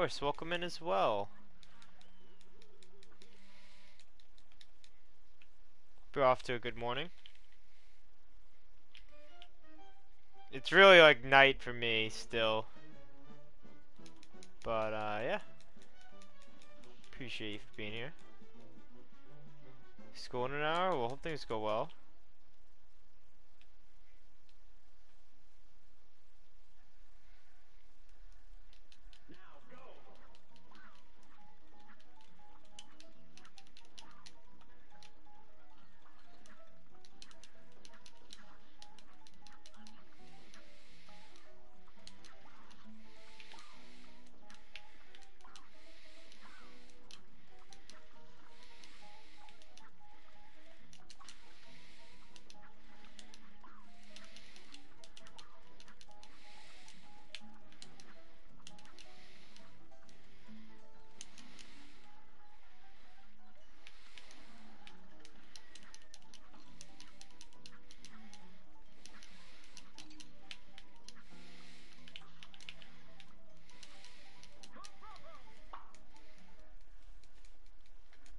course, welcome in as well. We're off to a good morning. It's really like night for me still. But yeah. Appreciate you for being here. School in an hour? Well, hope things go well.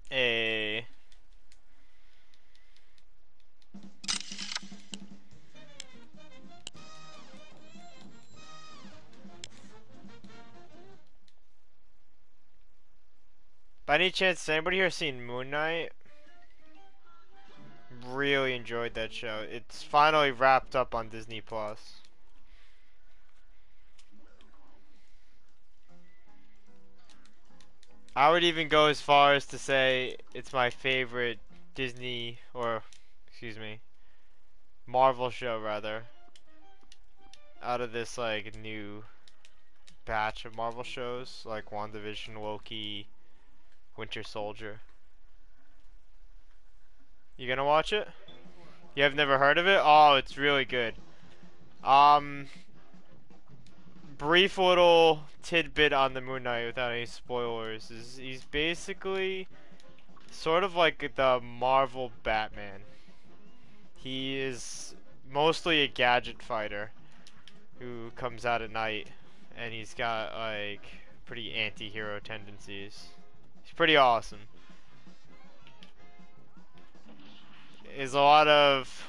Hey. By any chance, has anybody here seen Moon Knight? Really enjoyed that show. It's finally wrapped up on Disney Plus. I would even go as far as to say it's my favorite Disney, or excuse me, Marvel show rather, out of this like new batch of Marvel shows like WandaVision, Loki, Winter Soldier. You gonna watch it? You have never heard of it? Oh, it's really good. Um, Brief little tidbit on the Moon Knight without any spoilers is he's basically sort of like the Marvel Batman. He is mostly a gadget fighter who comes out at night, and he's got like pretty anti-hero tendencies. He's pretty awesome. There's a lot of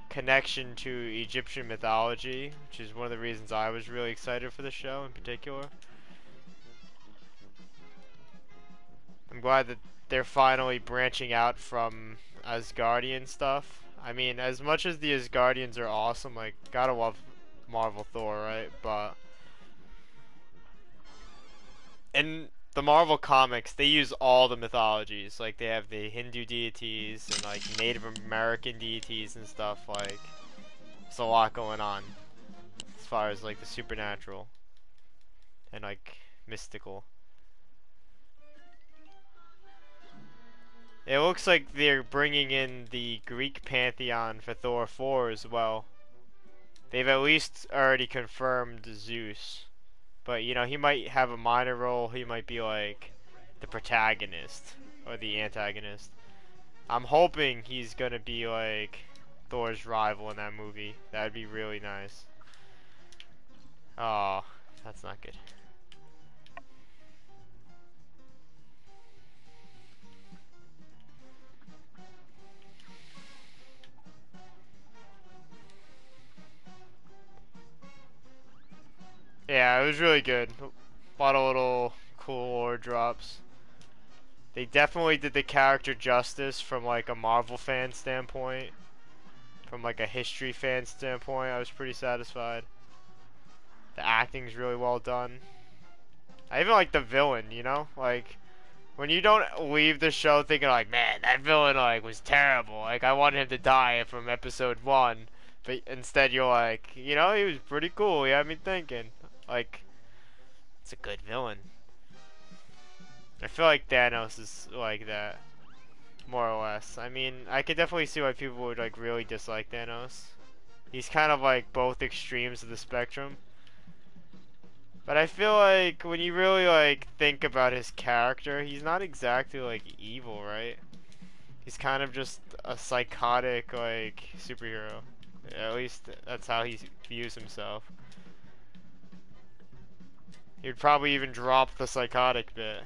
connection to Egyptian mythology, which is one of the reasons I was really excited for the show in particular. I'm glad that they're finally branching out from Asgardian stuff. I mean, as much as the Asgardians are awesome, like, gotta love Marvel Thor, right? But in the Marvel comics, they use all the mythologies. Like, they have the Hindu deities and, like, Native American deities and stuff. Like, there's a lot going on as far as, like, the supernatural and, like, mystical. It looks like they're bringing in the Greek pantheon for Thor 4 as well. They've at least already confirmed Zeus. But, you know, he might have a minor role. He might be like the protagonist or the antagonist. I'm hoping he's gonna be like Thor's rival in that movie. That'd be really nice. Oh, that's not good. Yeah, it was really good. A lot of little cool lore drops. They definitely did the character justice from like a Marvel fan standpoint. From like a history fan standpoint, I was pretty satisfied. The acting's really well done. I even like the villain, you know? Like, when you don't leave the show thinking like, man, that villain like was terrible. Like, I wanted him to die from episode 1. But instead you're like, you know, he was pretty cool. He had me thinking. Like, it's a good villain. I feel like Thanos is like that, more or less. I mean, I could definitely see why people would like really dislike Thanos. He's kind of like both extremes of the spectrum. But I feel like when you really like think about his character, he's not exactly like evil, right? He's kind of just a psychotic like superhero. At least that's how he views himself. You'd probably even drop the psychotic bit.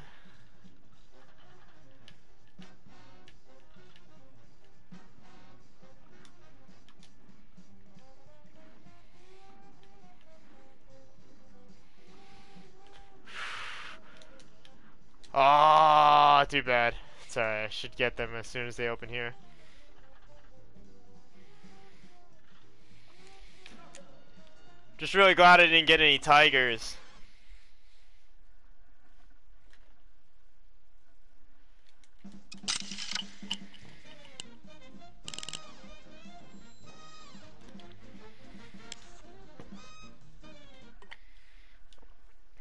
Ah, too bad. Sorry, I should get them as soon as they open here. Just really glad I didn't get any tigers.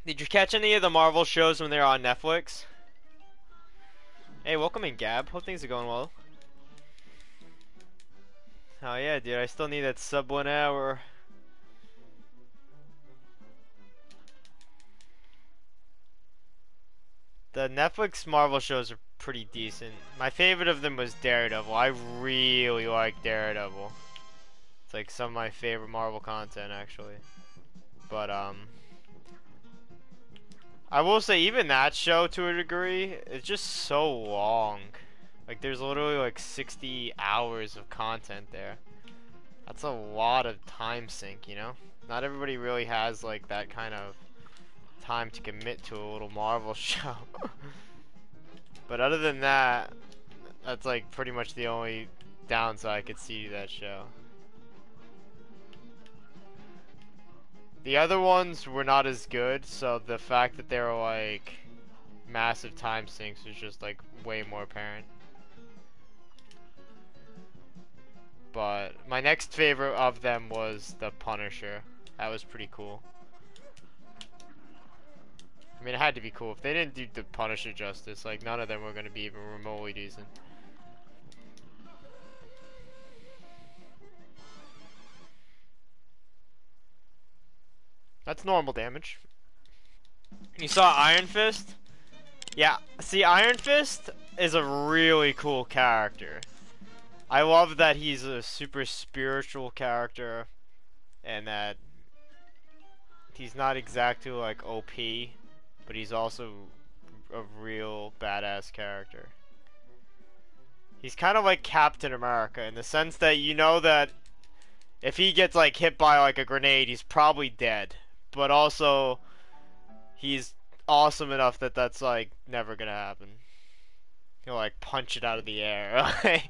Did you catch any of the Marvel shows when they were on Netflix? Hey, welcome in, Gab. Hope things are going well. Oh yeah, dude, I still need that sub 1 hour. The Netflix Marvel shows are pretty decent. My favorite of them was Daredevil. I really like Daredevil. It's like some of my favorite Marvel content, actually. But, I will say even that show, to a degree, it's just so long. Like, there's literally like 60 hours of content there. That's a lot of time sink, you know? Not everybody really has like that kind of time to commit to a little Marvel show. But other than that, that's like pretty much the only downside I could see to that show. The other ones were not as good, so the fact that they were like massive time sinks was just like way more apparent. But my next favorite of them was the Punisher. That was pretty cool. I mean, it had to be cool. If they didn't do the Punisher justice, like none of them were gonna be even remotely decent. That's normal damage. You saw Iron Fist? Yeah, see, Iron Fist is a really cool character. I love that he's a super spiritual character, and that he's not exactly like OP, but he's also a real badass character. He's kind of like Captain America in the sense that you know that if he gets like hit by like a grenade, he's probably dead. But also, he's awesome enough that that's like never gonna happen. He'll like punch it out of the air.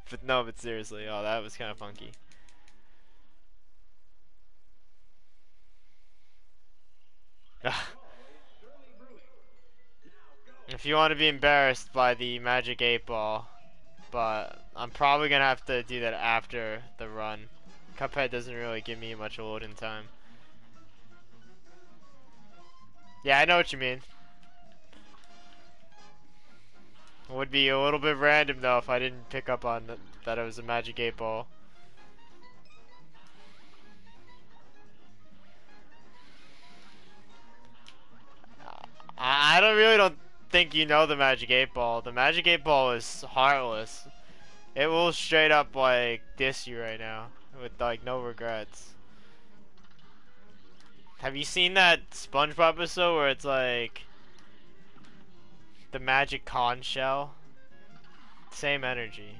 But no, but seriously, oh, that was kind of funky. If you want to be embarrassed by the Magic 8 Ball, but I'm probably gonna have to do that after the run. Cuphead doesn't really give me much loading time. Yeah, I know what you mean. It would be a little bit random though if I didn't pick up on that it was a Magic 8 Ball. I don't think you know the Magic 8 Ball. The Magic 8 Ball is heartless. It will straight up like diss you right now with like no regrets. Have you seen that SpongeBob episode where it's like the magic conch shell? Same energy.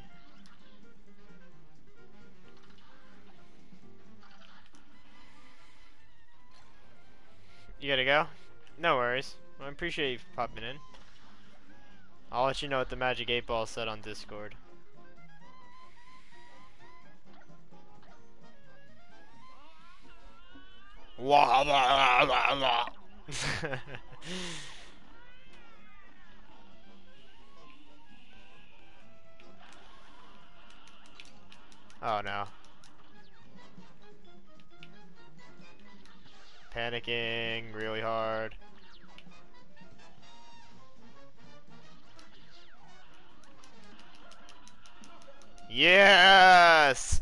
You gotta go? No worries. I appreciate you popping in. I'll let you know what the Magic 8 Ball said on Discord. Wah, wah, wah, wah. Oh no. Panicking really hard. Yes!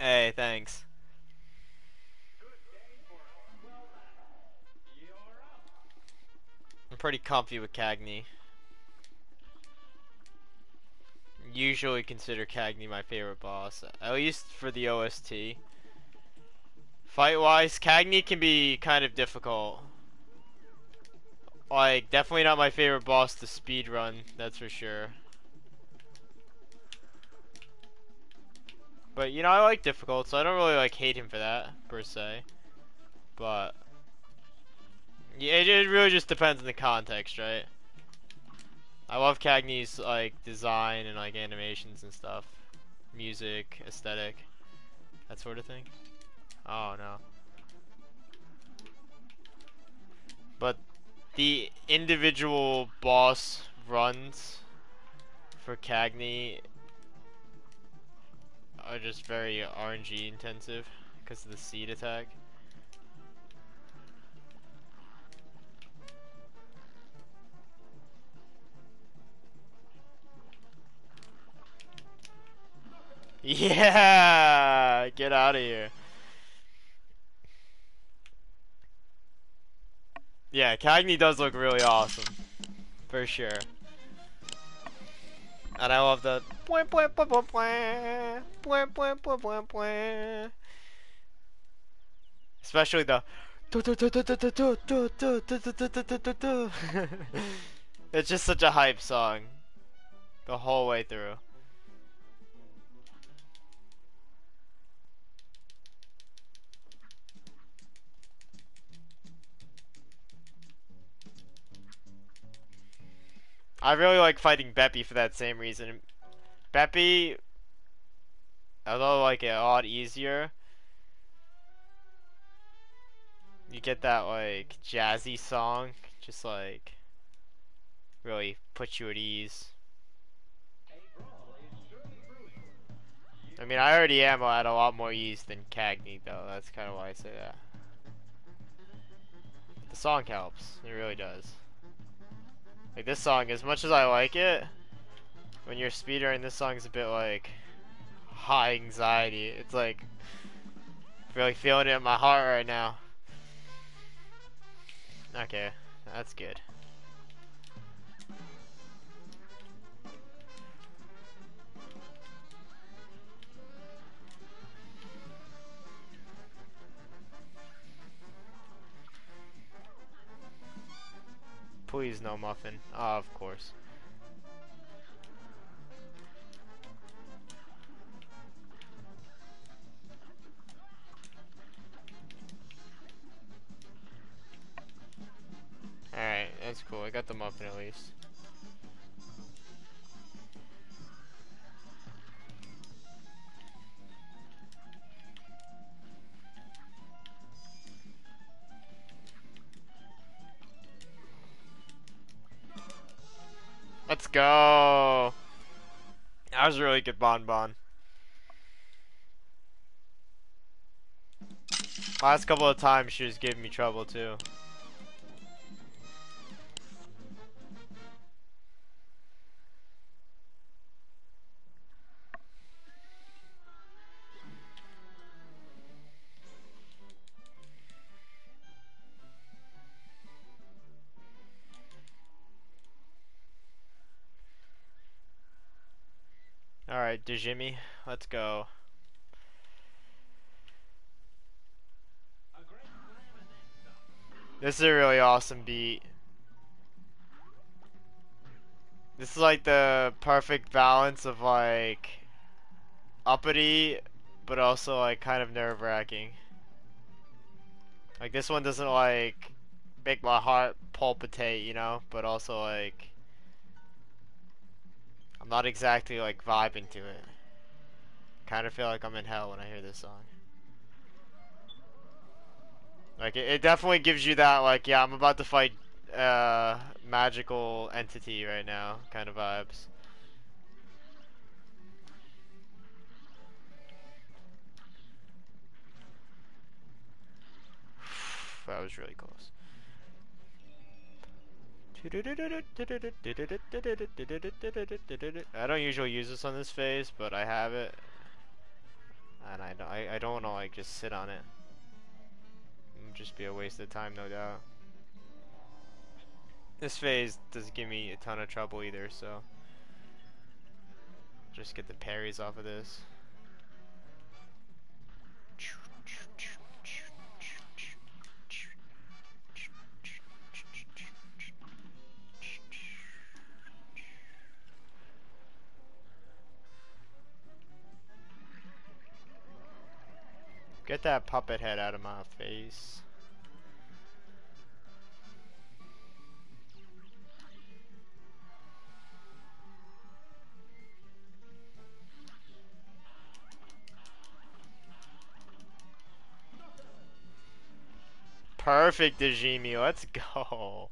Hey, thanks. I'm pretty comfy with Cagney. Usually consider Cagney my favorite boss, at least for the OST. Fight-wise, Cagney can be kind of difficult. Like, definitely not my favorite boss to speedrun, that's for sure. But, you know, I like difficult, so I don't really, like, hate him for that, per se. But, yeah, it really just depends on the context, right? I love Cagney's, like, design and, like, animations and stuff. Music, aesthetic, that sort of thing. Oh, no. But the individual boss runs for Cagney are just very RNG intensive because of the seed attack. Yeah, get out of here. Yeah, Cagney does look really awesome, for sure. And I love the especially the it's just such a hype song the whole way through. I really like fighting Beppy for that same reason. Beppy, although like a lot easier, you get that like jazzy song, just like really puts you at ease. I mean, I already am at a lot more ease than Cagney though. That's kind of why I say that. The song helps. It really does. Like this song, as much as I like it, when you're speedrunning, this song's a bit like high anxiety. It's like really feeling it in my heart right now. Okay, that's good. Please no muffin. Oh, of course. Alright, that's cool. I got the muffin at least. Let's go! That was a really good bonbon. Last couple of times she was giving me trouble too. Alright, Dejimmy, let's go. This is a really awesome beat. This is like the perfect balance of like uppity, but also like kind of nerve-wracking. Like this one doesn't like make my heart palpitate, you know, but also like I'm not exactly like vibing to it. Kind of feel like I'm in hell when I hear this song. Like it definitely gives you that like, yeah, I'm about to fight magical entity right now kind of vibes. That was really close. I don't usually use this on this phase, but I have it. And I don't wanna like just sit on it. It would just be a waste of time, no doubt. This phase doesn't give me a ton of trouble either, so just get the parries off of this. Get that puppet head out of my face. Perfect, Dejimi. Let's go.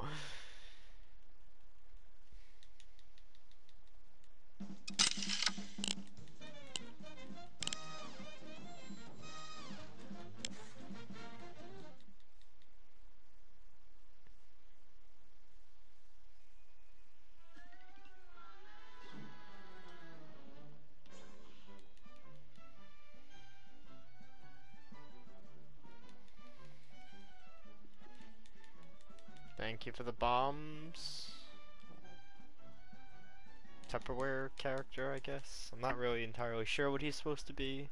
Thank you for the bombs. Tupperware character, I guess. I'm not really entirely sure what he's supposed to be.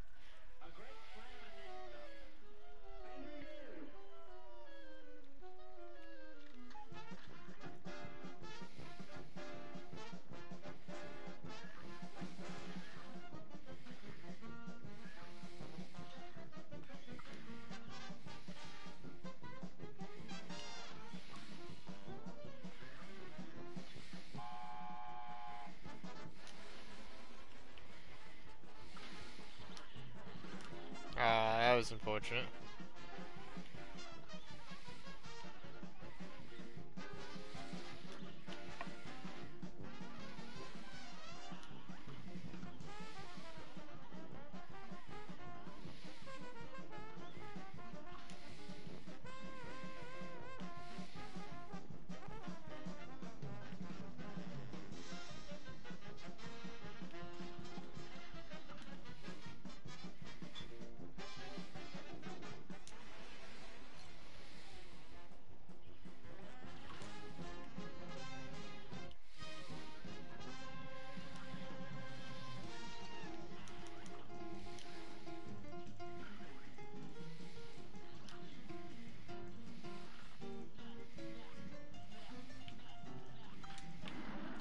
That was unfortunate.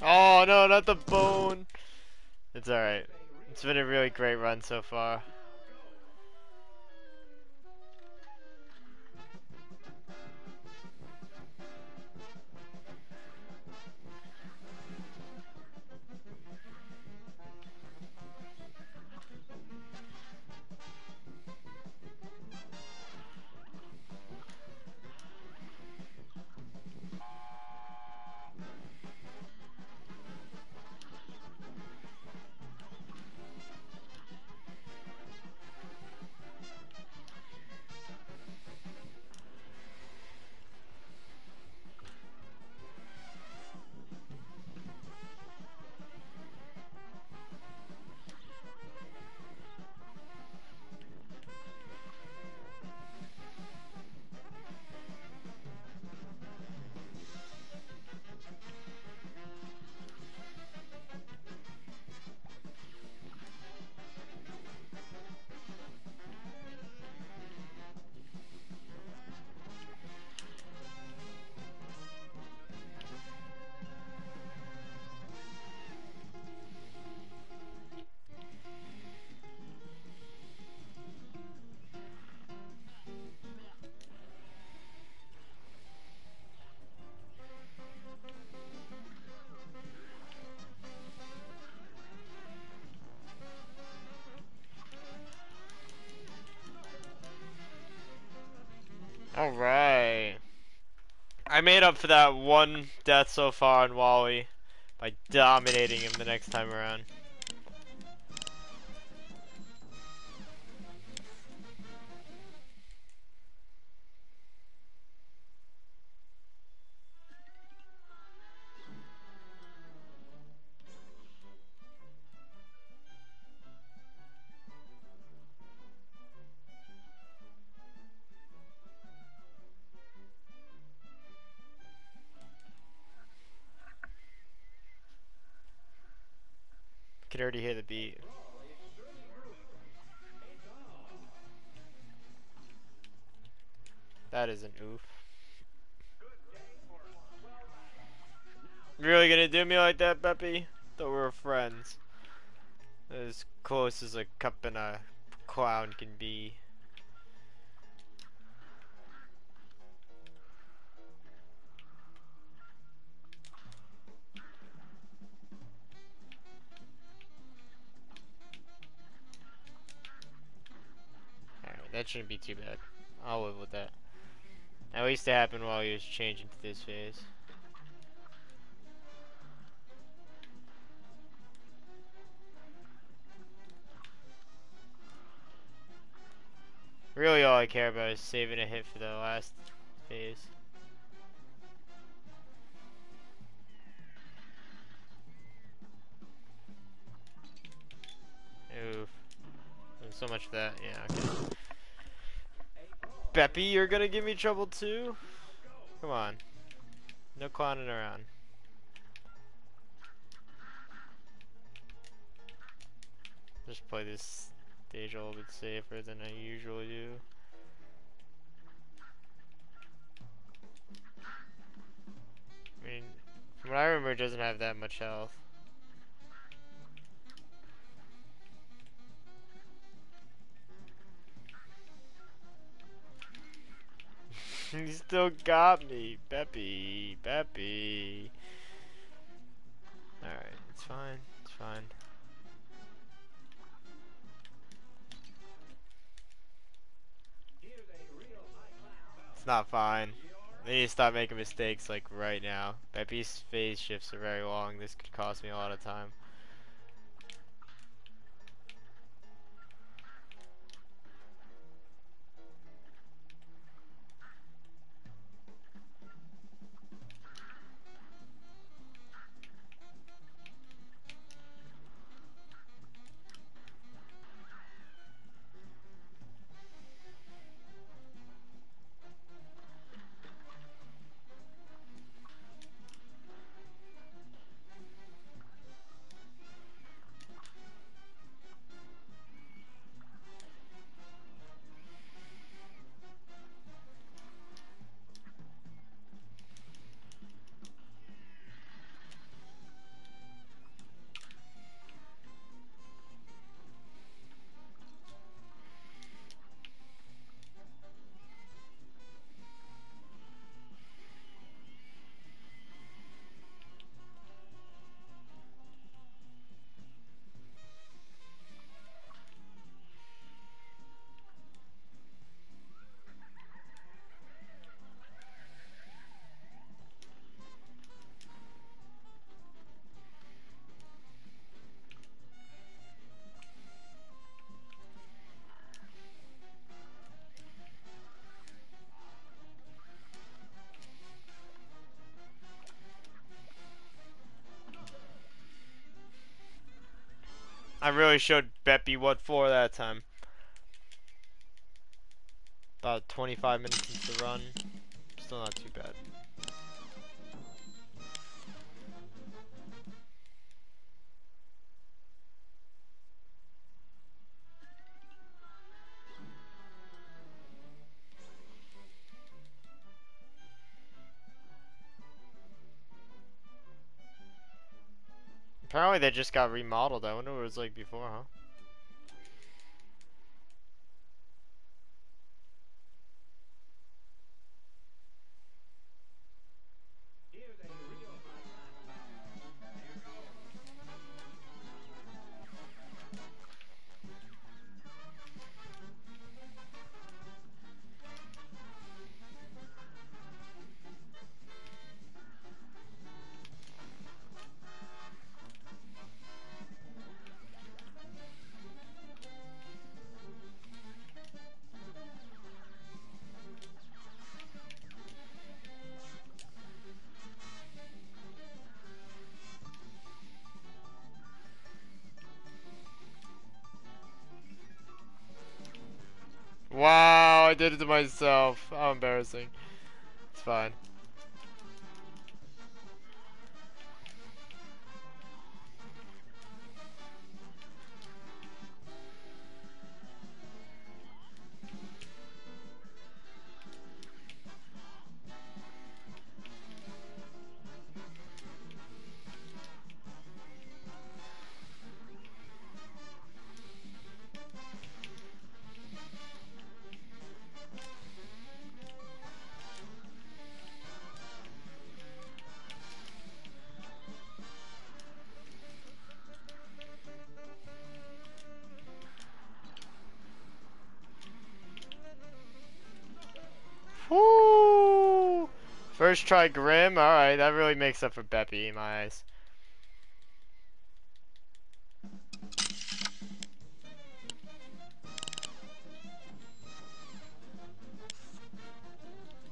Oh no, not the bone. It's alright. It's been a really great run so far. Alright. I made up for that one death so far on Wally by dominating him the next time around. could already hear the beat. That is an oof. Really gonna do me like that, Beppy? Thought we were friends. As close as a cup and a clown can be. Alright, that shouldn't be too bad. I'll live with that. At least it happened while he was changing to this phase. Really all I care about is saving a hit for the last phase. Oof. And so much for that. Yeah, okay. Beppy, you're gonna give me trouble too? Come on. No clowning around. Just play this stage a little bit safer than I usually do. I mean, from what I remember, it doesn't have that much health. He still got me. Beppy. Beppy. Alright, it's fine. It's fine. It's not fine. They need to stop making mistakes like right now. Beppy's phase shifts are very long. This could cost me a lot of time. I really showed Beppy what for that time. About 25 minutes into the run. Still not too bad. Apparently they just got remodeled. I wonder what it was like before, huh? Wow, I did it to myself. How embarrassing. It's fine. Woo! First try Grim. Alright, that really makes up for Beppy in my eyes.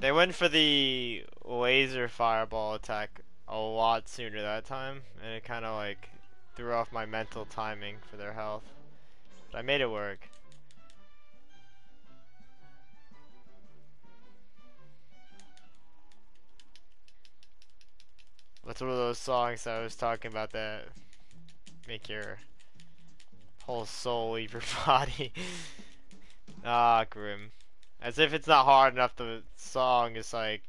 They went for the laser fireball attack a lot sooner that time, and it kind of like threw off my mental timing for their health. But I made it work. What's one of those songs I was talking about that make your whole soul leave your body? Ah, Grim. As if it's not hard enough, the song is like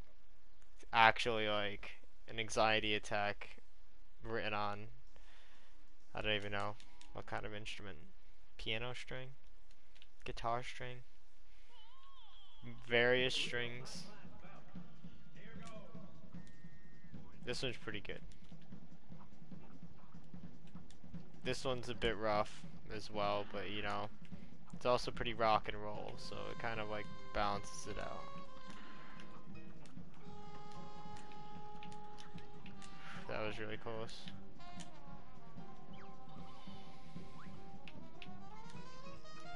actually like an anxiety attack written on, I don't even know what kind of instrument. Piano string? Guitar string? Various strings. This one's pretty good. This one's a bit rough as well, but you know, it's also pretty rock and roll, so it kind of like balances it out. That was really close.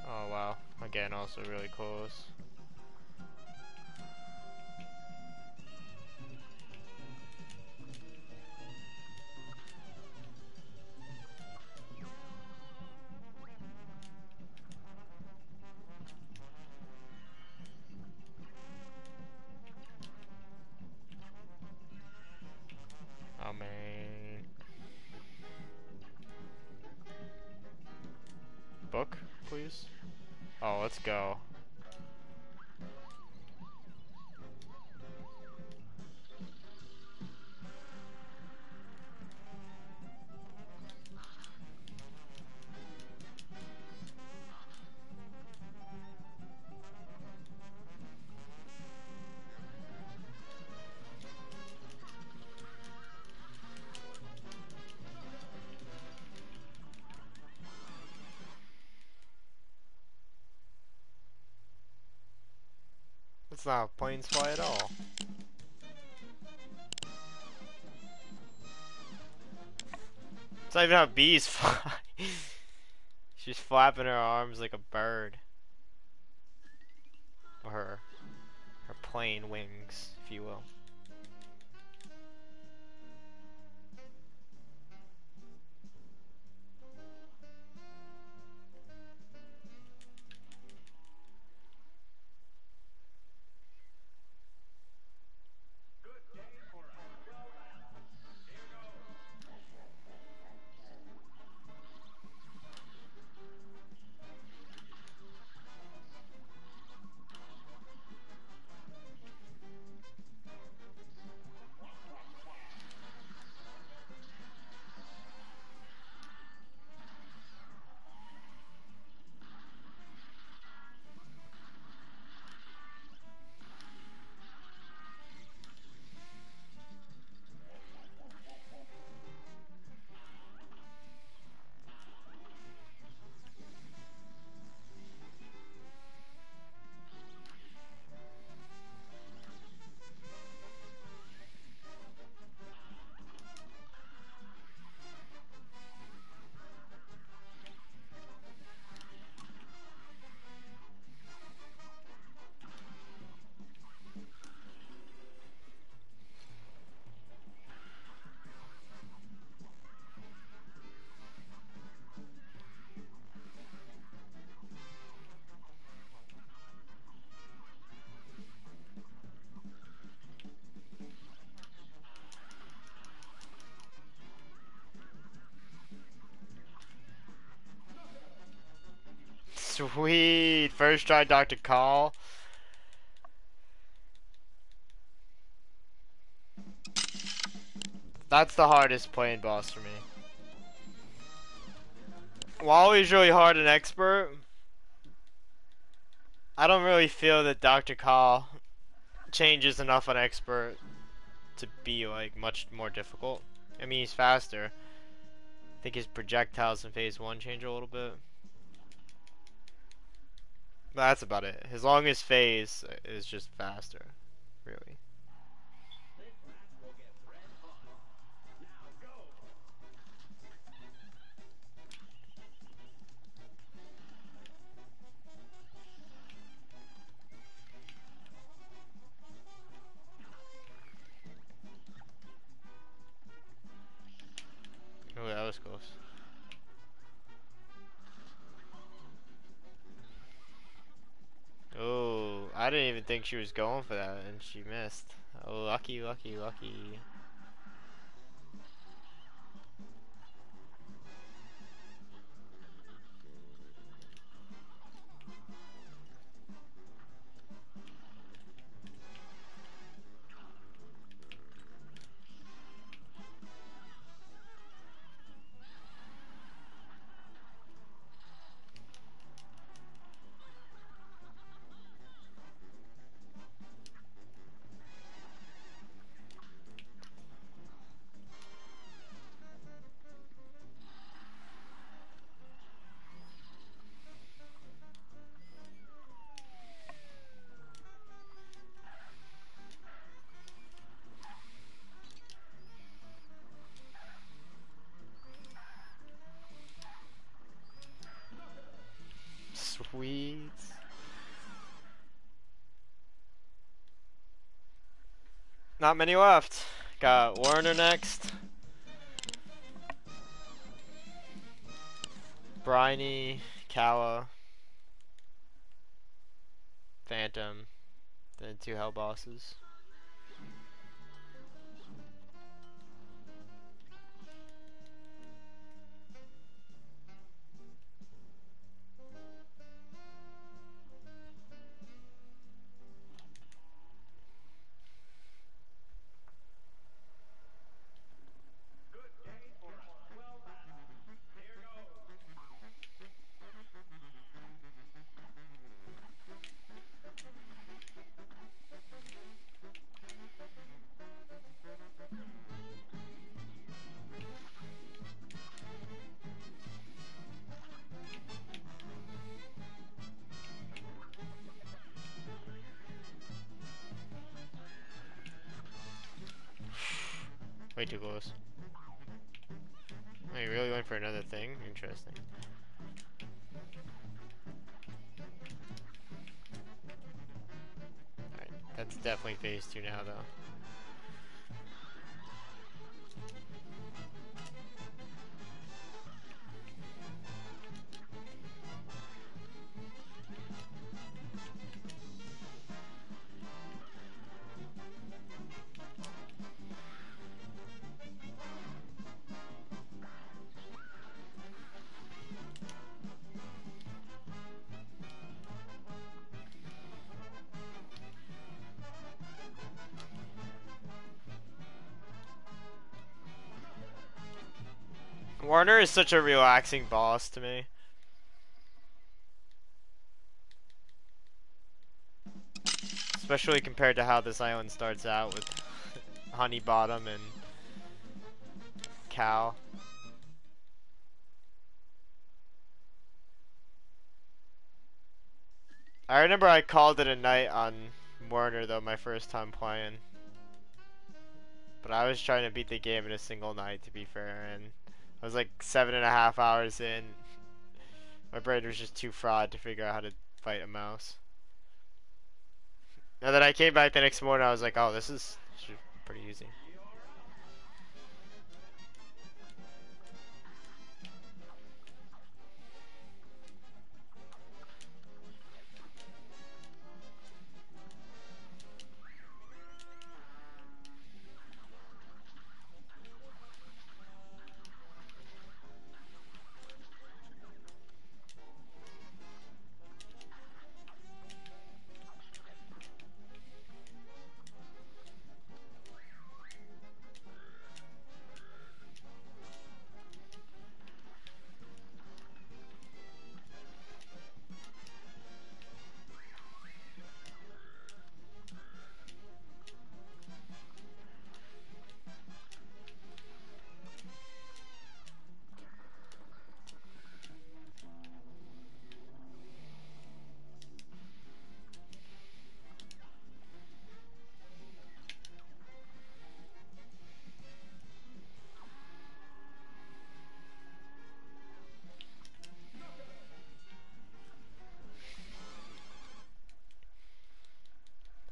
Oh wow, again also really close. Oh man. Book, please? Oh, let's go. It's not planes fly at all. It's not even how bees fly. She's flapping her arms like a bird. Or her plane wings, if you will. Sweet! First try Dr. Call. That's the hardest plane boss for me. Wally's really hard and expert. I don't really feel that Dr. Call changes enough on expert to be like much more difficult. I mean, he's faster. I think his projectiles in phase 1 change a little bit. But that's about it. His longest phase is just faster. really. Oh, that was close. Oh, I didn't even think she was going for that, and she missed. Oh, lucky, lucky, lucky. Sweet. Not many left. Got Warner next. Briny, Kawa, Phantom, then 2 Hell bosses. Way too close. Oh, you really went for another thing? Interesting. Alright, that's definitely phase 2 now, though. Warner is such a relaxing boss to me. Especially compared to how this island starts out with Honey Bottom and Cal. I remember I called it a night on Warner though, my first time playing. But I was trying to beat the game in a single night, to be fair, and I was like 7.5 hours in. My brain was just too fried to figure out how to fight a mouse. And then I came back the next morning, I was like, oh, this is pretty easy.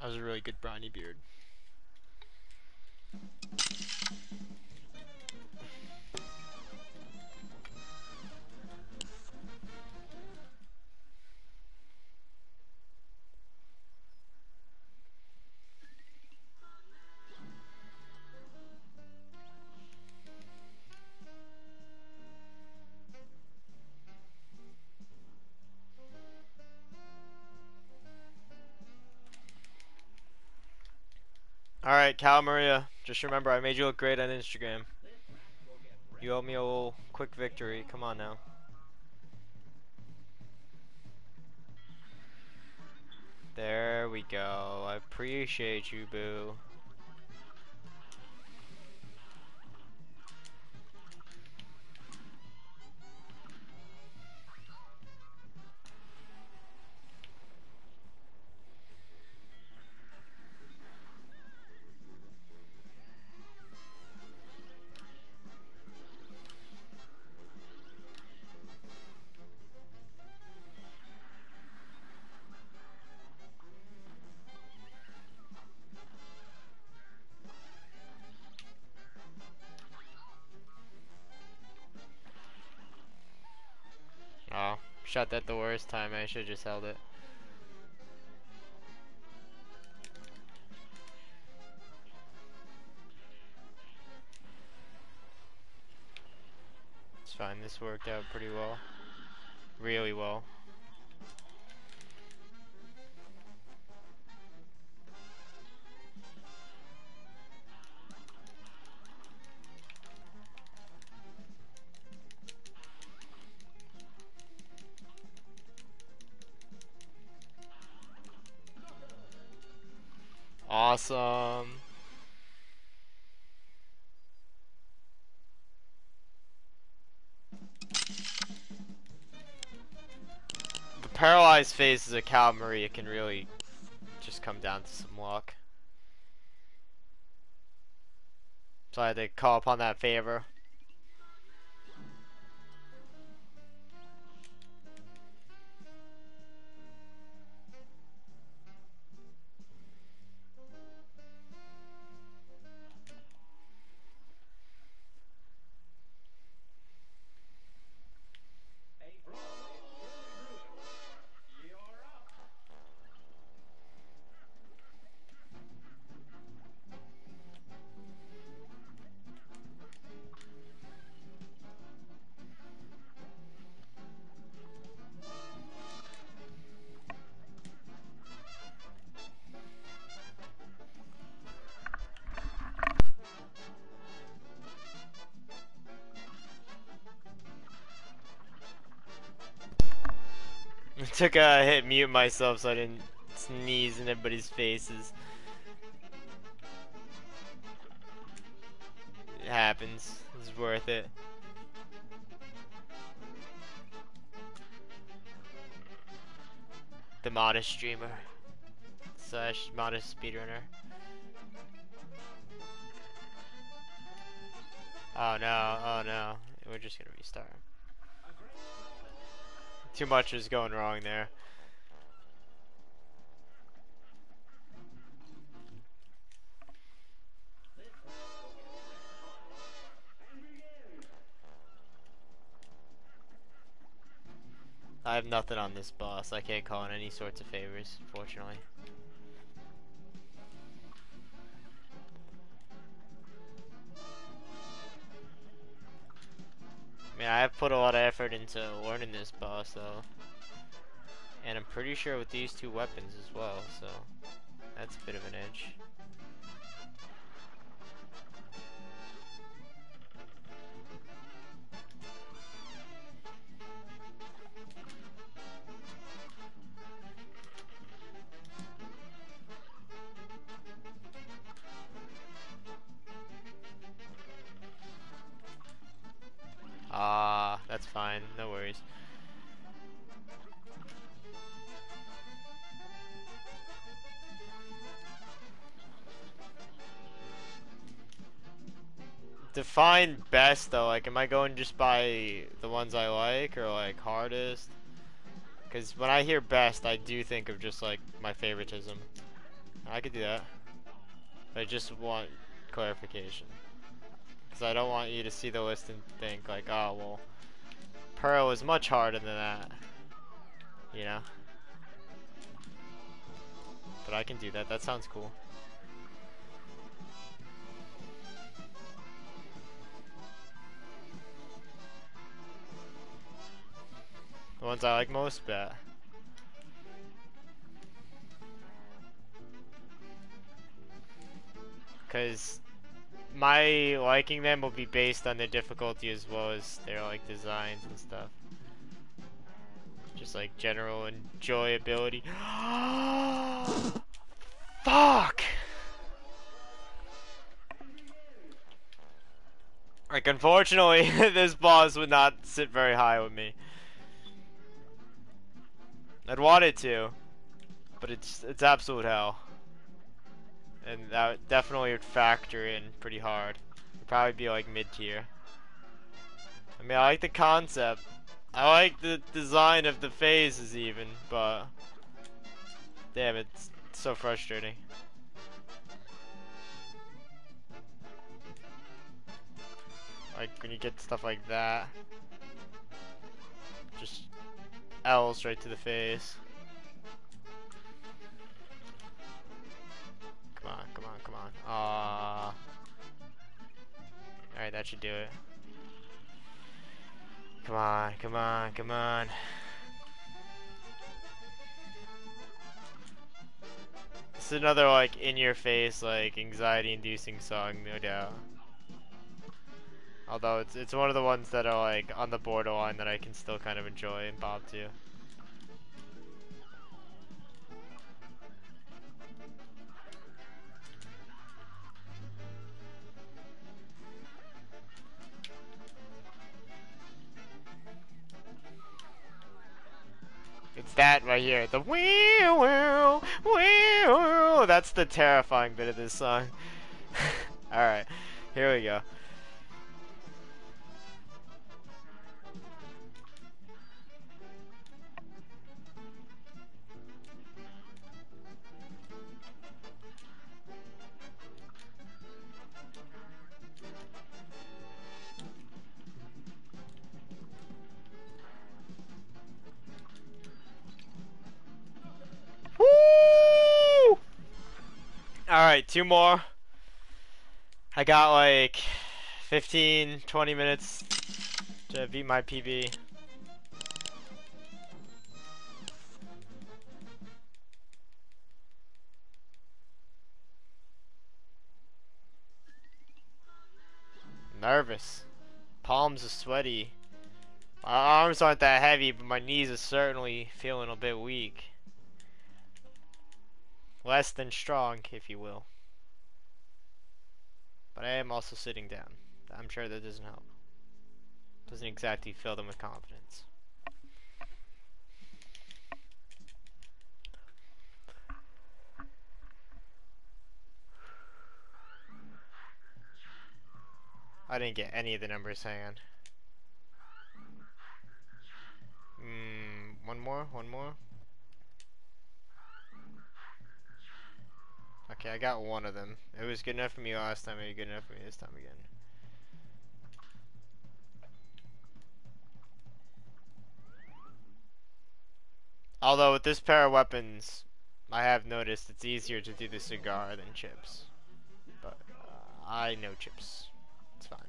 That was a really good briny beard. Alright, Cal Maria, just remember I made you look great on Instagram. You owe me a little quick victory. Come on now. There we go. I appreciate you, boo. Oh, shot that the worst time. I should have just held it. It's fine. This worked out pretty well. Really well. Awesome. The paralyzed phases of Cal Maria can really just come down to some luck. So I had to call upon that favor. I took a hit mute myself so I didn't sneeze in everybody's faces. It happens. It's worth it. The modest streamer slash modest speedrunner. Oh no, oh no. We're just gonna restart. Too much is going wrong there. I have nothing on this boss. I can't call in any sorts of favors, fortunately. I mean, I have put a lot of effort into learning this boss, though. And I'm pretty sure with these two weapons as well, so that's a bit of an edge. Ah, that's fine. No worries. Define best though, like am I going just by the ones I like or like hardest? Because when I hear best, I do think of just like my favoritism. I could do that. I just want clarification. Because I don't want you to see the list and think like, oh, well, Pearl is much harder than that. You know? But I can do that. That sounds cool. The ones I like most, bet. Because my liking them will be based on their difficulty as well as their like designs and stuff. Just like general enjoyability. Fuck! Like, unfortunately, this boss would not sit very high with me. I'd want it to, but it's absolute hell. And that definitely would factor in pretty hard. It'd probably be like mid-tier. I mean, I like the concept. I like the design of the phases even, but damn, it's so frustrating. Like when you get stuff like that, just L's right to the face. Come on, come on, come on. Alright, that should do it. Come on, come on, come on. This is another like in-your-face, like anxiety-inducing song, no doubt. Although it's one of the ones that are like on the borderline that I can still kind of enjoy and bob to. It's that right here. The wee woo wee woo. That's the terrifying bit of this song. Alright, here we go. Woo! Alright, two more. I got like 15, 20 minutes to beat my PB. Nervous. Palms are sweaty. My arms aren't that heavy, but my knees are certainly feeling a bit weak. Less than strong, if you will. But I am also sitting down. I'm sure that doesn't help. Doesn't exactly fill them with confidence. I didn't get any of the numbers, hang on. One more, one more. Okay, I got one of them. It was good enough for me last time, it'll be good enough for me this time again. Although with this pair of weapons, I have noticed it's easier to do the cigar than chips. But I know chips. It's fine.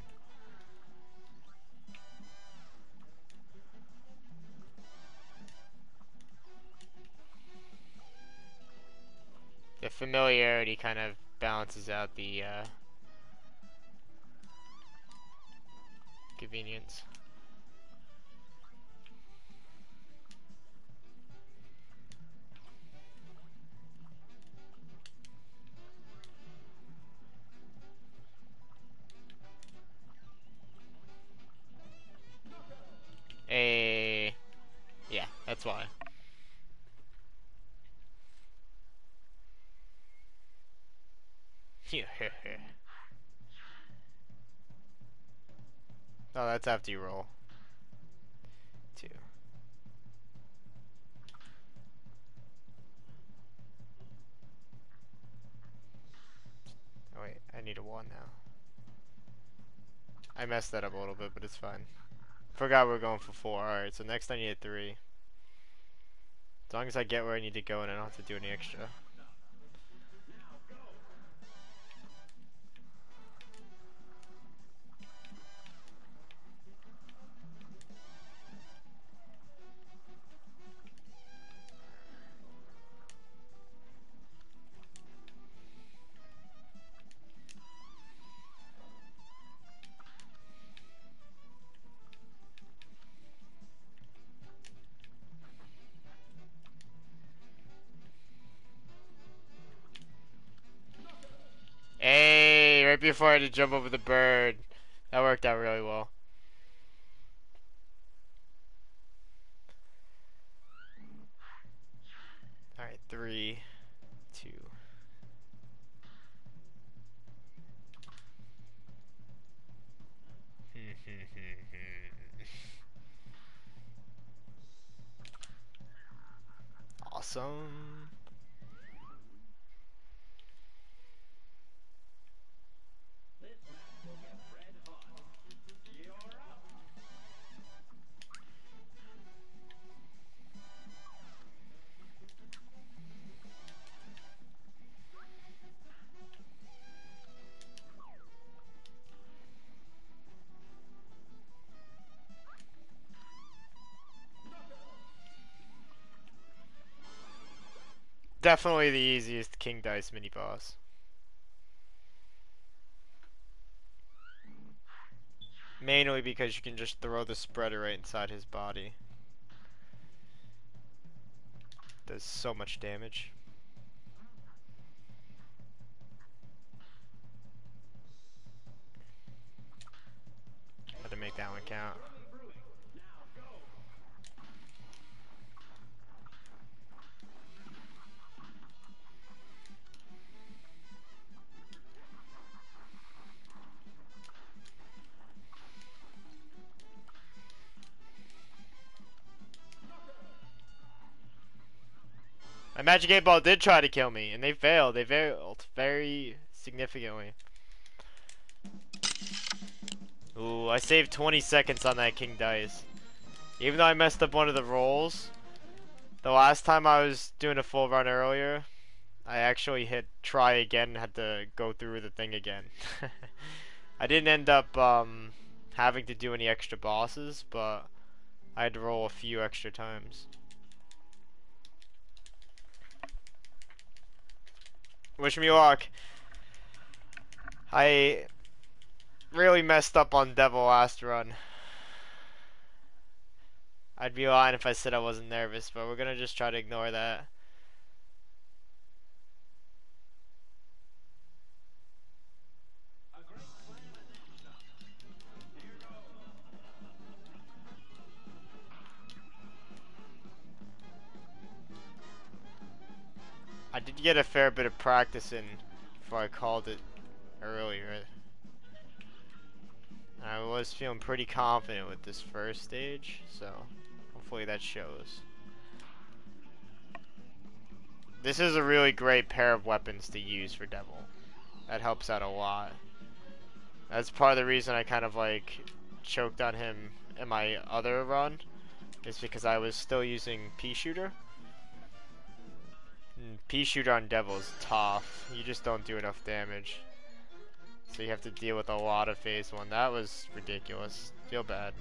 The familiarity kind of balances out the convenience. Yeah, that's why. Oh, that's after you roll. 2. need a 1 now. I messed that up a little bit, but it's fine. Forgot we were going for 4. Alright, so next I need a 3. As long as I get where I need to go and I don't have to do any extra. Hey, right before I had to jump over the bird. That worked out really well. Alright, 3, 2. Awesome. Definitely the easiest King Dice mini boss. Mainly because you can just throw the spreader right inside his body. Does so much damage. Had to make that one count. My Magic 8 Ball did try to kill me, and they failed. They failed very significantly. Ooh, I saved 20 seconds on that King Dice. Even though I messed up one of the rolls, the last time I was doing a full run earlier, I actually hit try again and had to go through the thing again. I didn't end up having to do any extra bosses, but I had to roll a few extra times. Wish me luck. I really messed up on Devil last run. I'd be lying if I said I wasn't nervous, but we're gonna just try to ignore that. I did get a fair bit of practice in before I called it earlier. I was feeling pretty confident with this first stage, so hopefully that shows. This is a really great pair of weapons to use for Devil. That helps out a lot. That's part of the reason I kind of like choked on him in my other run, is because I was still using Pea Shooter. And Pea Shooter on Devil is tough. You just don't do enough damage. So you have to deal with a lot of phase 1. That was ridiculous. Feel bad.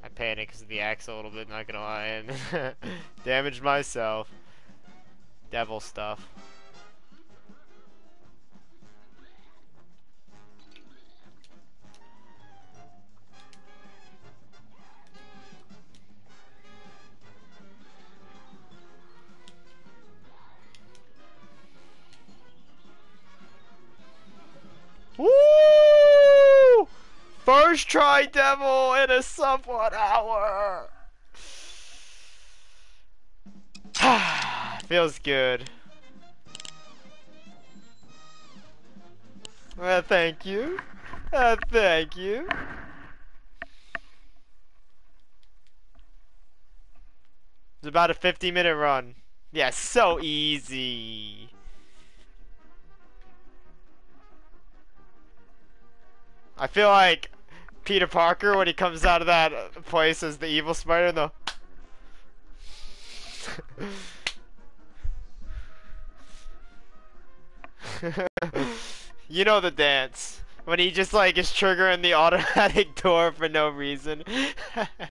I panicked because of the axe a little bit, not gonna lie, and damaged myself. Devil stuff. Woo! First try Devil in a sub 1 hour. Feels good. Thank you. Thank you. It's about a 50-minute run. Yeah, so easy. I feel like Peter Parker when he comes out of that place as the evil Spider, though. You know the dance. When he just like is triggering the automatic door for no reason.